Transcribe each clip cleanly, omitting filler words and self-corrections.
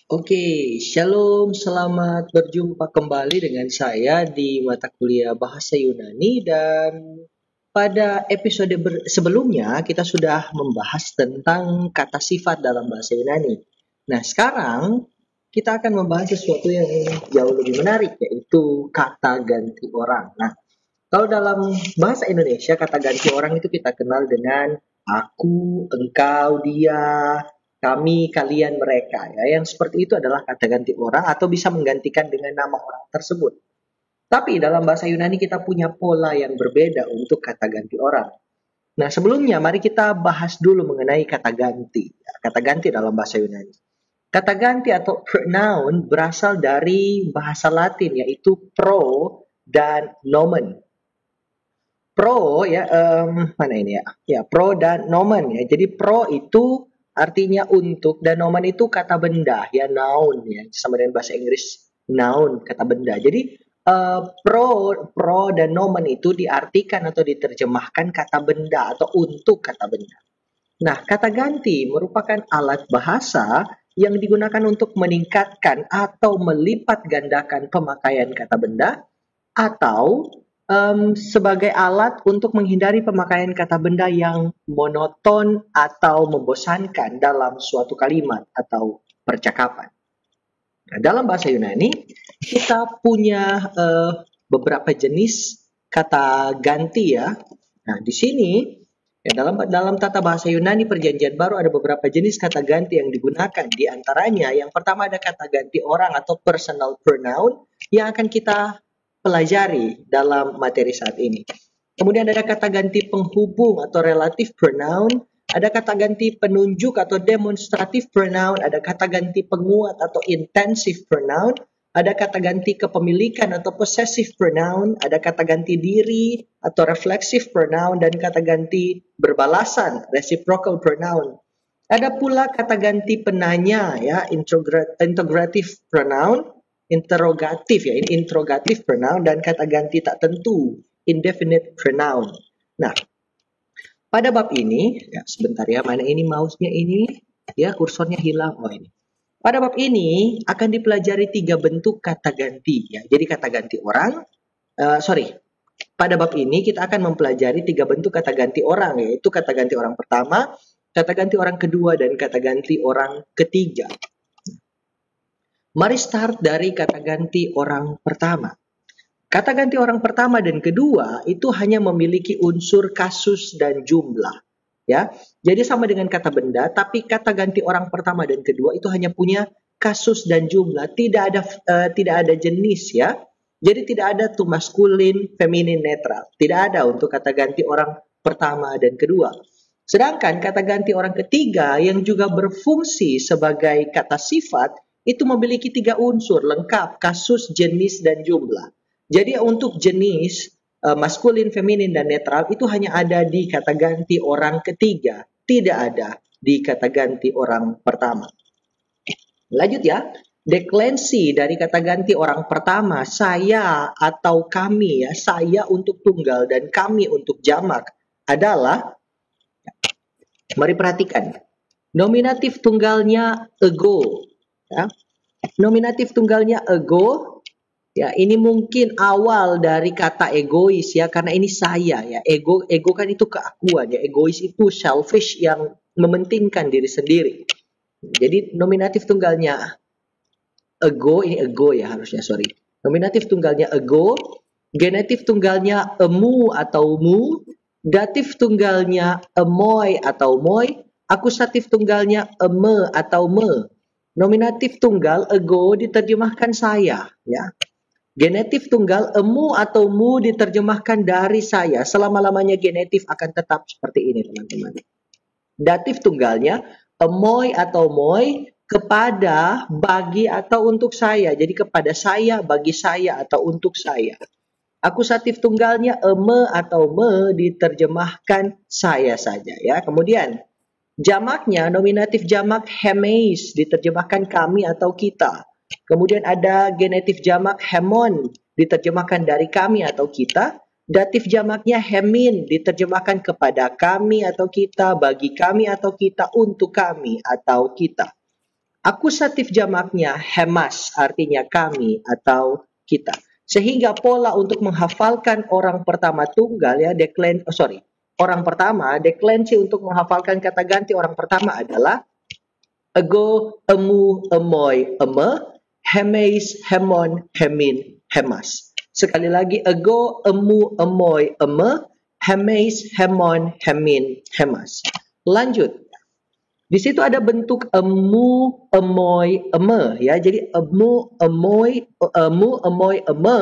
Oke, Shalom, selamat berjumpa kembali dengan saya di mata kuliah Bahasa Yunani dan pada episode sebelumnya kita sudah membahas tentang kata sifat dalam bahasa Yunani. Nah, sekarang kita akan membahas sesuatu yang jauh lebih menarik yaitu kata ganti orang. Nah, kalau dalam bahasa Indonesia kata ganti orang itu kita kenal dengan aku, engkau, dia, kami, kalian, mereka. Ya, yang seperti itu adalah kata ganti orang atau bisa menggantikan dengan nama orang tersebut. Tapi dalam bahasa Yunani kita punya pola yang berbeda untuk kata ganti orang. Nah, sebelumnya mari kita bahas dulu mengenai kata ganti. Ya, kata ganti dalam bahasa Yunani. Kata ganti atau pronoun berasal dari bahasa Latin yaitu pro dan nomen. Pro ya, mana ini ya? Ya, pro dan nomen ya. Jadi pro itu artinya untuk dan nomen itu kata benda ya, noun ya. Sama dengan bahasa Inggris noun kata benda. Jadi pro dan nomen itu diartikan atau diterjemahkan kata benda atau untuk kata benda. Nah, kata ganti merupakan alat bahasa yang digunakan untuk meningkatkan atau melipat gandakan pemakaian kata benda atau sebagai alat untuk menghindari pemakaian kata benda yang monoton atau membosankan dalam suatu kalimat atau percakapan. Nah, dalam bahasa Yunani, kita punya beberapa jenis kata ganti ya. Nah, di sini ya, dalam tata bahasa Yunani Perjanjian Baru ada beberapa jenis kata ganti yang digunakan. Di antaranya, yang pertama ada kata ganti orang atau personal pronoun yang akan kita pelajari dalam materi saat ini. Kemudian ada kata ganti penghubung atau relative pronoun, ada kata ganti penunjuk atau demonstrative pronoun, ada kata ganti penguat atau intensive pronoun, ada kata ganti kepemilikan atau possessive pronoun, ada kata ganti diri atau reflexive pronoun, dan kata ganti berbalasan, reciprocal pronoun. Ada pula kata ganti penanya ya, interrogative pronoun, interrogative pronoun, dan kata ganti tak tentu, indefinite pronoun. Nah, pada bab ini, ya sebentar ya, mana ini mouse-nya ini, ya kursornya hilang, oh ini. Pada bab ini akan dipelajari 3 bentuk kata ganti ya. Jadi kata ganti orang, pada bab ini kita akan mempelajari 3 bentuk kata ganti orang, yaitu kata ganti orang pertama, kata ganti orang kedua, dan kata ganti orang ketiga. Mari start dari kata ganti orang pertama. Kata ganti orang pertama dan kedua itu hanya memiliki unsur kasus dan jumlah. Ya, jadi sama dengan kata benda, tapi kata ganti orang pertama dan kedua itu hanya punya kasus dan jumlah, tidak ada jenis ya. Jadi tidak ada tuh maskulin, feminin, netral. Tidak ada untuk kata ganti orang pertama dan kedua. Sedangkan kata ganti orang ketiga yang juga berfungsi sebagai kata sifat itu memiliki 3 unsur lengkap, kasus, jenis, dan jumlah. Jadi untuk jenis maskulin, feminin, dan netral itu hanya ada di kata ganti orang ketiga, tidak ada di kata ganti orang pertama. Lanjut ya, deklensi dari kata ganti orang pertama, saya atau kami ya, saya untuk tunggal dan kami untuk jamak adalah, mari perhatikan, nominatif tunggalnya ego. Ya. Nominatif tunggalnya ego, ya ini mungkin awal dari kata egois ya, karena ini saya ya. Ego kan itu keakuan ya. Egois itu selfish yang mementingkan diri sendiri. Jadi nominatif tunggalnya ego, ini ego ya harusnya, sorry. Nominatif tunggalnya ego, genetif tunggalnya emu atau mu, datif tunggalnya emoy atau moy, akusatif tunggalnya eme atau me. Nominatif tunggal ego diterjemahkan saya ya. Genetif tunggal emu atau mu diterjemahkan dari saya. Selama-lamanya genetif akan tetap seperti ini teman-teman. Datif tunggalnya emoy atau moy, kepada, bagi, atau untuk saya. Jadi kepada saya, bagi saya, atau untuk saya. Akusatif tunggalnya eme atau me diterjemahkan saya saja ya. Kemudian jamaknya, nominatif jamak hemeis diterjemahkan kami atau kita. Kemudian ada genetif jamak hemon diterjemahkan dari kami atau kita. Datif jamaknya hemin diterjemahkan kepada kami atau kita, bagi kami atau kita, untuk kami atau kita. Akusatif jamaknya hemas, artinya kami atau kita. Sehingga pola untuk menghafalkan orang pertama tunggal ya, orang pertama, deklensi untuk menghafalkan kata ganti orang pertama adalah ego, emu, emoy, eme, hemeis, hemon, hemin, hemas. Sekali lagi, ego, emu, emoy, eme, hemeis, hemon, hemin, hemas. Lanjut. Di situ ada bentuk emu, emoy, eme ya. Jadi emu, emoy, eme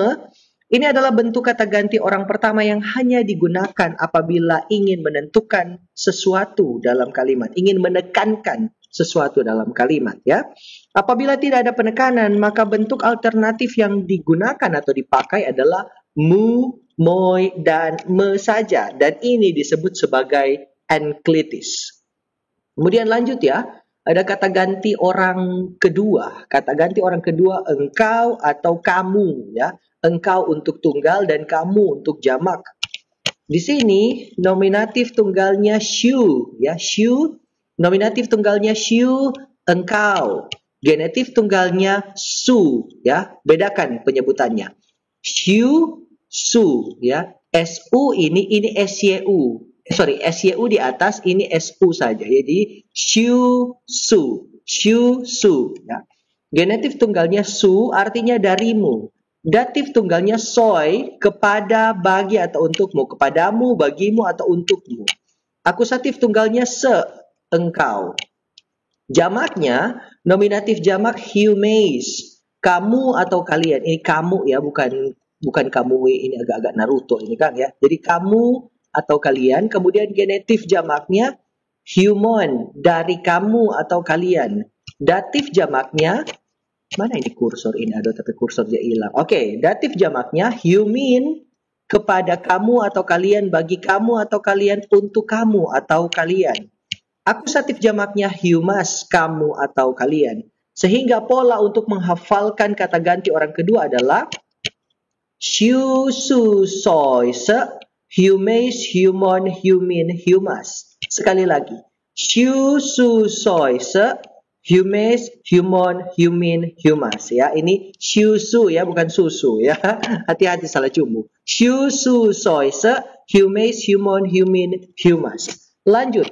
ini adalah bentuk kata ganti orang pertama yang hanya digunakan apabila ingin menentukan sesuatu dalam kalimat, ingin menekankan sesuatu dalam kalimat ya. Apabila tidak ada penekanan, maka bentuk alternatif yang digunakan atau dipakai adalah mu, moy, dan me saja. Dan ini disebut sebagai enklitis. Kemudian lanjut ya, ada kata ganti orang kedua. Kata ganti orang kedua engkau atau kamu ya. Engkau untuk tunggal dan kamu untuk jamak. Di sini nominatif tunggalnya shu ya, shu. Nominatif tunggalnya shu, engkau. Genetif tunggalnya su ya. Bedakan penyebutannya. Shu, su ya. Su ini syu. SYU di atas, ini SU saja. Jadi, shu, su, ya. Genetif tunggalnya su, artinya darimu. Datif tunggalnya soy, kepada, bagi, atau untukmu. Kepadamu, bagimu, atau untukmu. Akusatif tunggalnya se, engkau. Jamaknya, nominatif jamak humeis. Kamu atau kalian. Ini kamu ya, bukan kamu, ini agak-agak Naruto ini kan ya. Jadi, kamu atau kalian, kemudian genetif jamaknya human, dari kamu atau kalian. Datif jamaknya, mana ini kursor ini, aduh tapi kursor dia hilang. Oke, datif jamaknya humin, kepada kamu atau kalian, bagi kamu atau kalian, untuk kamu atau kalian. Akusatif jamaknya humas, kamu atau kalian. Sehingga pola untuk menghafalkan kata ganti orang kedua adalah shu, su, soy, se, humeis, humon, humin, humas. Sekali lagi. Shu, su, soy, se, humeis, humon, humin, humas. Ya, ini shu, su ya, bukan susu ya. Hati-hati salah jumbo. Shu, su, soy, se, humeis, humon, humin, humas. Lanjut.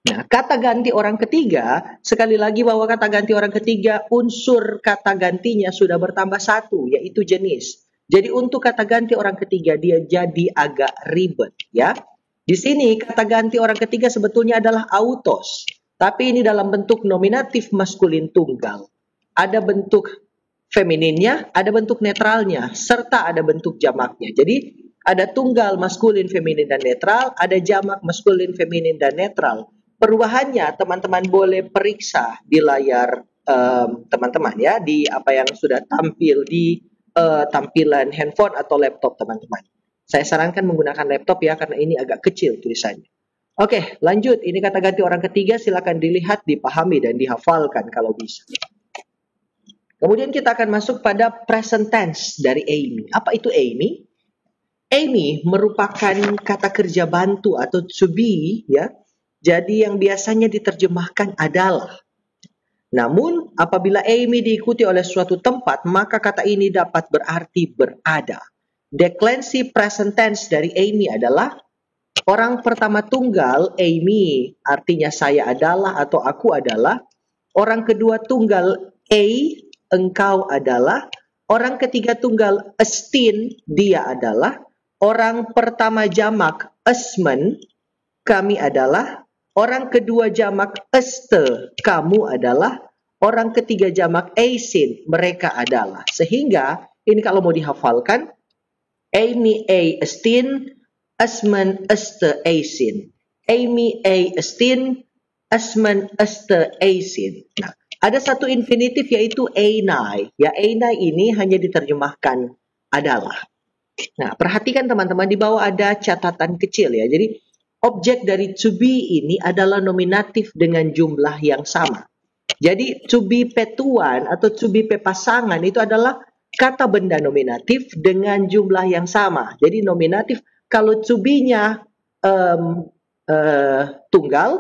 Nah, kata ganti orang ketiga, sekali lagi bahwa kata ganti orang ketiga, unsur kata gantinya sudah bertambah satu, yaitu jenis. Jadi untuk kata ganti orang ketiga dia jadi agak ribet ya. Di sini kata ganti orang ketiga sebetulnya adalah autos. Tapi ini dalam bentuk nominatif maskulin tunggal. Ada bentuk femininnya, ada bentuk netralnya, serta ada bentuk jamaknya. Jadi ada tunggal maskulin, feminin, dan netral, ada jamak maskulin, feminin, dan netral. Perubahannya teman-teman boleh periksa di layar teman-teman ya, di apa yang sudah tampil di tampilan handphone atau laptop teman-teman. Saya sarankan menggunakan laptop ya, karena ini agak kecil tulisannya. Oke, lanjut. Ini kata ganti orang ketiga, silakan dilihat, dipahami, dan dihafalkan kalau bisa. Kemudian kita akan masuk pada present tense dari Amy. Apa itu Amy? Amy merupakan kata kerja bantu atau to be ya. Jadi yang biasanya diterjemahkan adalah. Namun, apabila Amy diikuti oleh suatu tempat, maka kata ini dapat berarti berada. Deklensi present tense dari Amy adalah orang pertama tunggal, Amy, artinya saya adalah atau aku adalah. Orang kedua tunggal, engkau adalah. Orang ketiga tunggal, estin, dia adalah. Orang pertama jamak, esmen, kami adalah. Orang kedua jamak este, kamu adalah. Orang ketiga jamak eisin, mereka adalah. Sehingga ini kalau mau dihafalkan, Amy a estin, esmen este eisin. Amy a estin, esmen este eisin. Nah, ada satu infinitif yaitu einai. Ya, einai ini hanya diterjemahkan adalah. Nah, perhatikan teman-teman, di bawah ada catatan kecil ya. Jadi objek dari to be ini adalah nominatif dengan jumlah yang sama. Jadi to be petuan atau to be pasangan itu adalah kata benda nominatif dengan jumlah yang sama. Jadi nominatif kalau to be-nya tunggal,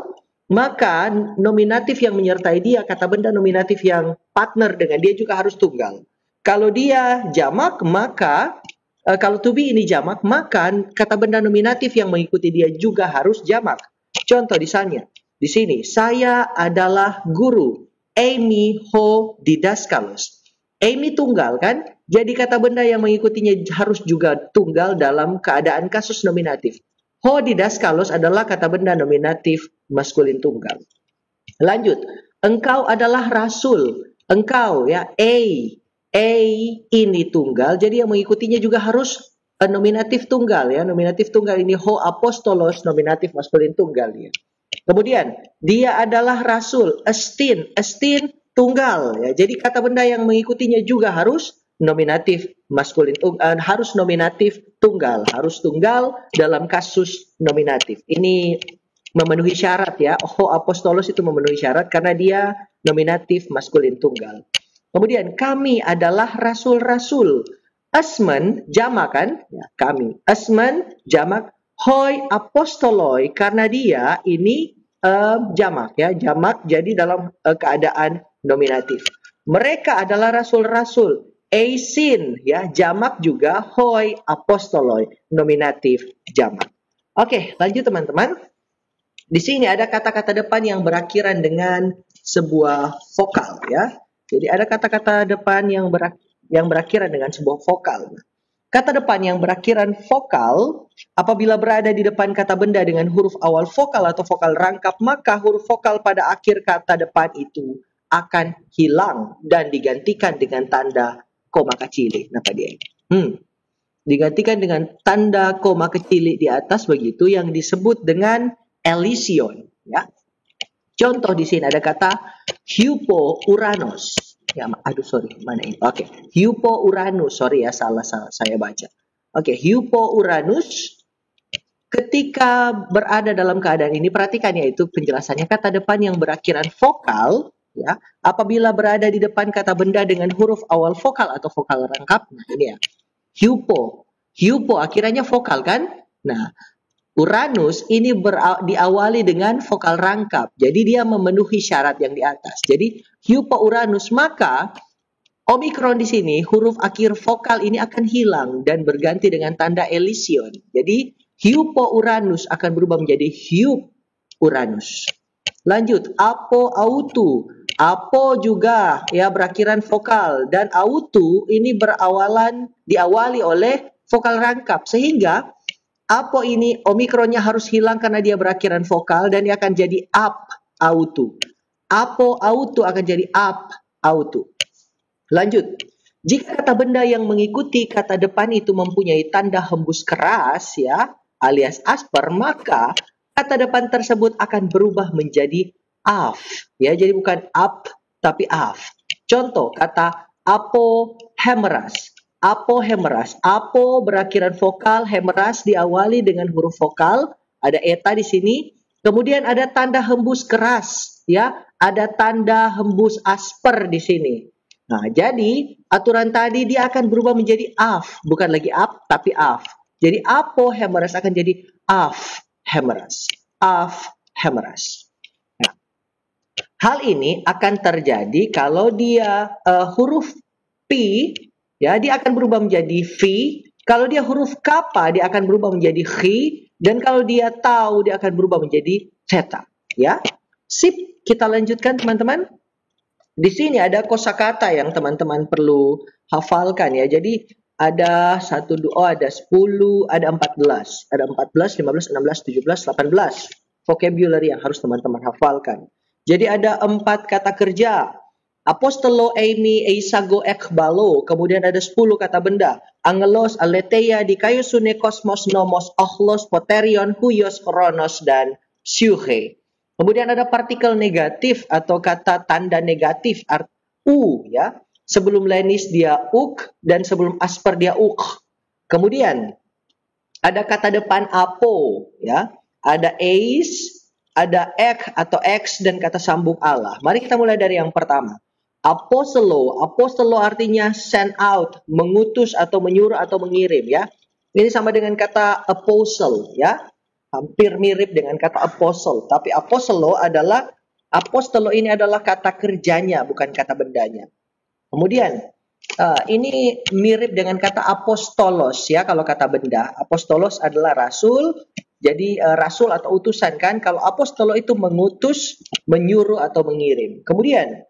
maka nominatif yang menyertai dia, kata benda nominatif yang partner dengan dia juga harus tunggal. Kalau dia jamak, maka kalau to be ini jamak, maka kata benda nominatif yang mengikuti dia juga harus jamak. Contoh di sini, saya adalah guru. Amy ho didaskalos. Amy tunggal kan? Jadi kata benda yang mengikutinya harus juga tunggal dalam keadaan kasus nominatif. Ho didaskalos adalah kata benda nominatif maskulin tunggal. Lanjut, engkau adalah rasul. Engkau ya, A ini tunggal, jadi yang mengikutinya juga harus nominatif tunggal ya. Nominatif tunggal ini ho apostolos, nominatif maskulin tunggal ya. Kemudian, dia adalah rasul, estin tunggal ya. Jadi kata benda yang mengikutinya juga harus nominatif maskulin harus nominatif tunggal, harus tunggal dalam kasus nominatif. Ini memenuhi syarat ya. Ho apostolos itu memenuhi syarat karena dia nominatif maskulin tunggal. Kemudian kami adalah rasul-rasul. Asmen jamak kan? Ya, kami. Asmen jamak. Hoi apostoloi karena dia ini jamak ya. Jamak jadi dalam keadaan nominatif. Mereka adalah rasul-rasul. Eisin ya, jamak juga hoi apostoloi, nominatif jamak. Oke, lanjut teman-teman. Di sini ada kata-kata depan yang berakhiran dengan sebuah vokal ya. Jadi ada kata-kata depan yang berakhiran dengan sebuah vokal. Kata depan yang berakhiran vokal apabila berada di depan kata benda dengan huruf awal vokal atau vokal rangkap, maka huruf vokal pada akhir kata depan itu akan hilang dan digantikan dengan tanda koma kecil. Kenapa dia? Digantikan dengan tanda koma kecil di atas begitu yang disebut dengan elision ya. Contoh di sini ada kata Hypo Uranus. Ya, mana ini? Oke, Hypo Uranus. Sorry ya, salah saya baca. Oke, Hypo Uranus. Ketika berada dalam keadaan ini, perhatikan yaitu penjelasannya kata depan yang berakhiran vokal, ya, apabila berada di depan kata benda dengan huruf awal vokal atau vokal rangkap. Nah, ini ya. Hypo akhirannya vokal kan? Nah, Uranus ini diawali dengan vokal rangkap. Jadi dia memenuhi syarat yang di atas. Jadi Hypo Uranus, maka Omikron di sini huruf akhir vokal ini akan hilang dan berganti dengan tanda elision. Jadi Hypo Uranus akan berubah menjadi Hyup Uranus. Lanjut, Apo Autu. Apo juga ya berakhiran vokal dan autu ini diawali oleh vokal rangkap sehingga Apo ini omikronnya harus hilang karena dia berakhiran vokal dan dia akan jadi up auto. Apo auto akan jadi up auto. Lanjut. Jika kata benda yang mengikuti kata depan itu mempunyai tanda hembus keras ya, alias asper, maka kata depan tersebut akan berubah menjadi af. Ya, jadi bukan up tapi af. Contoh kata apo hemeras. Apo hemeras. Apo berakhiran vokal, hemeras diawali dengan huruf vokal, ada eta di sini. Kemudian ada tanda hembus keras, ya, ada tanda hembus asper di sini. Nah, jadi aturan tadi dia akan berubah menjadi af, bukan lagi up tapi af. Jadi apo hemeras akan jadi af hemeras. Af hemeras. Nah, hal ini akan terjadi kalau dia huruf P ya, dia akan berubah menjadi V. Kalau dia huruf kappa, dia akan berubah menjadi khi. Dan kalau dia tau, dia akan berubah menjadi theta. Ya, sip. Kita lanjutkan teman-teman. Di sini ada kosakata yang teman-teman perlu hafalkan ya. Jadi ada 1, 2, ada 10, ada 14. Ada 14, 15, 16, 17, 18. Vocabulary yang harus teman-teman hafalkan. Jadi ada 4 kata kerja. Apostolo eimi eisago ekbalo. Kemudian ada 10 kata benda. Angelos, aletheia, dikaiosune, kosmos, nomos, ochlos, poterion, huios, chronos, dan psyche. Kemudian ada partikel negatif atau kata tanda negatif. U ya. Sebelum lenis dia uk dan sebelum asper dia uk. Kemudian ada kata depan apo ya. Ada eis, ada ek atau x dan kata sambung Allah. Mari kita mulai dari yang pertama. Apostolo artinya send out, mengutus atau menyuruh atau mengirim ya. Ini sama dengan kata apostle ya. hampir mirip dengan kata apostle, tapi apostolo ini adalah kata kerjanya, bukan kata bendanya. Kemudian ini mirip dengan kata apostolos ya, kalau kata benda. Apostolos adalah rasul, jadi rasul atau utusan kan. Kalau apostolo itu mengutus, menyuruh atau mengirim. Kemudian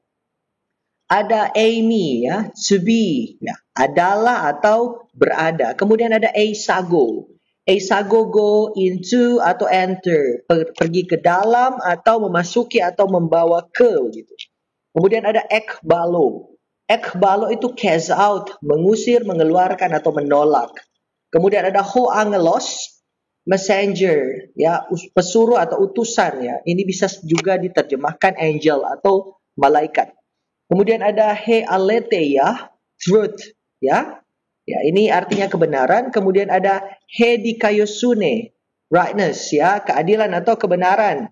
ada Amy ya, to be ya, adalah atau berada. Kemudian ada eisago. Eisago go into atau enter, pergi ke dalam atau memasuki atau membawa ke gitu. Kemudian ada ekbalo. Ekbalo itu cast out, mengusir, mengeluarkan atau menolak. Kemudian ada hoangelos, messenger ya, pesuruh atau utusan ya. Ini bisa juga diterjemahkan angel atau malaikat. Kemudian ada he aletheia, truth ya. Ya, ini artinya kebenaran. Kemudian ada he dikaiosune, rightness ya, keadilan atau kebenaran.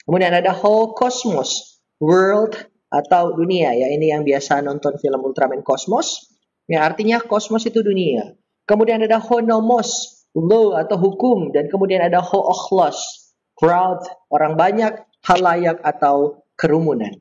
Kemudian ada ho cosmos, world atau dunia ya. Ini yang biasa nonton film Ultraman Cosmos. Ya, artinya kosmos itu dunia. Kemudian ada ho nomos, law atau hukum, dan kemudian ada ho ochlos, crowd, orang banyak, halayak atau kerumunan.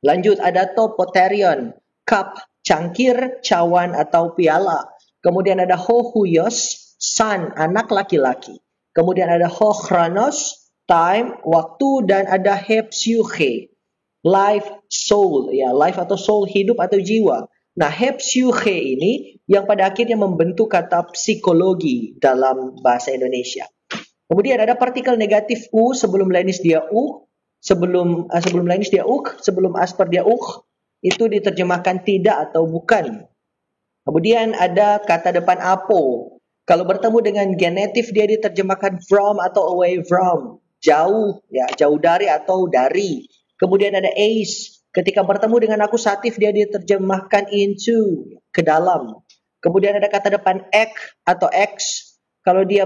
Lanjut ada topoterion, cup, cangkir, cawan atau piala. Kemudian ada ho huyos, son, anak laki-laki. Kemudian ada ho chronos, time, waktu, dan ada he psyche, life, soul, ya, life atau soul, hidup atau jiwa. Nah, he psyche ini yang pada akhirnya membentuk kata psikologi dalam bahasa Indonesia. Kemudian ada partikel negatif u sebelum linis dia u. Sebelum linis dia uk, sebelum asper dia uk, itu diterjemahkan tidak atau bukan. Kemudian ada kata depan apo. Kalau bertemu dengan genetif dia diterjemahkan from atau away from, jauh ya, jauh dari atau dari. Kemudian ada ace. Ketika bertemu dengan akusatif dia diterjemahkan into, ke dalam. Kemudian ada kata depan ek atau x. Kalau dia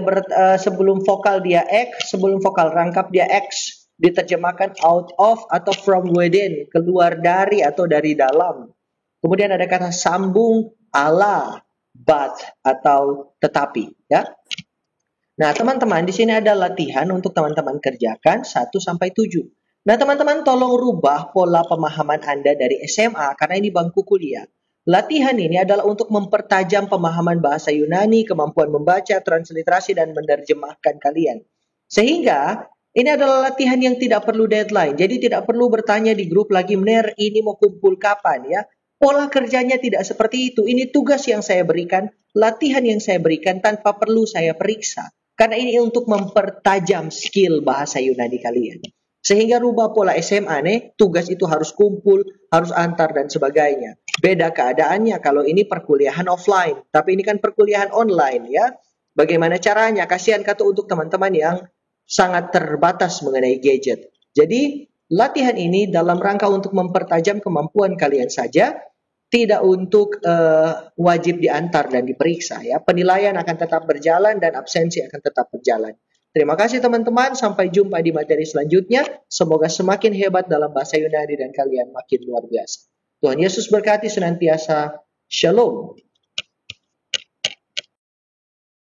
sebelum vokal dia ek, sebelum vokal rangkap dia x. Diterjemahkan out of atau from within, keluar dari atau dari dalam. Kemudian ada kata sambung, ala, but atau tetapi ya. Nah, teman-teman, di sini ada latihan untuk teman-teman kerjakan 1 sampai 7. Nah, teman-teman tolong rubah pola pemahaman Anda dari SMA karena ini bangku kuliah. Latihan ini adalah untuk mempertajam pemahaman bahasa Yunani, kemampuan membaca, transliterasi, dan menerjemahkan kalian. Sehingga ini adalah latihan yang tidak perlu deadline. Jadi tidak perlu bertanya di grup lagi, Mener, ini mau kumpul kapan ya? Pola kerjanya tidak seperti itu. Ini tugas yang saya berikan, latihan yang saya berikan tanpa perlu saya periksa. Karena ini untuk mempertajam skill bahasa Yunani kalian. Sehingga rubah pola SMA nih, tugas itu harus kumpul, harus antar dan sebagainya. Beda keadaannya kalau ini perkuliahan offline. Tapi ini kan perkuliahan online ya. Bagaimana caranya? Kasihan kata untuk teman-teman yang sangat terbatas mengenai gadget. Jadi, latihan ini dalam rangka untuk mempertajam kemampuan kalian saja, tidak untuk wajib diantar dan diperiksa ya. Penilaian akan tetap berjalan dan absensi akan tetap berjalan. Terima kasih teman-teman, sampai jumpa di materi selanjutnya. Semoga semakin hebat dalam bahasa Yunani dan kalian makin luar biasa. Tuhan Yesus berkati senantiasa. Shalom.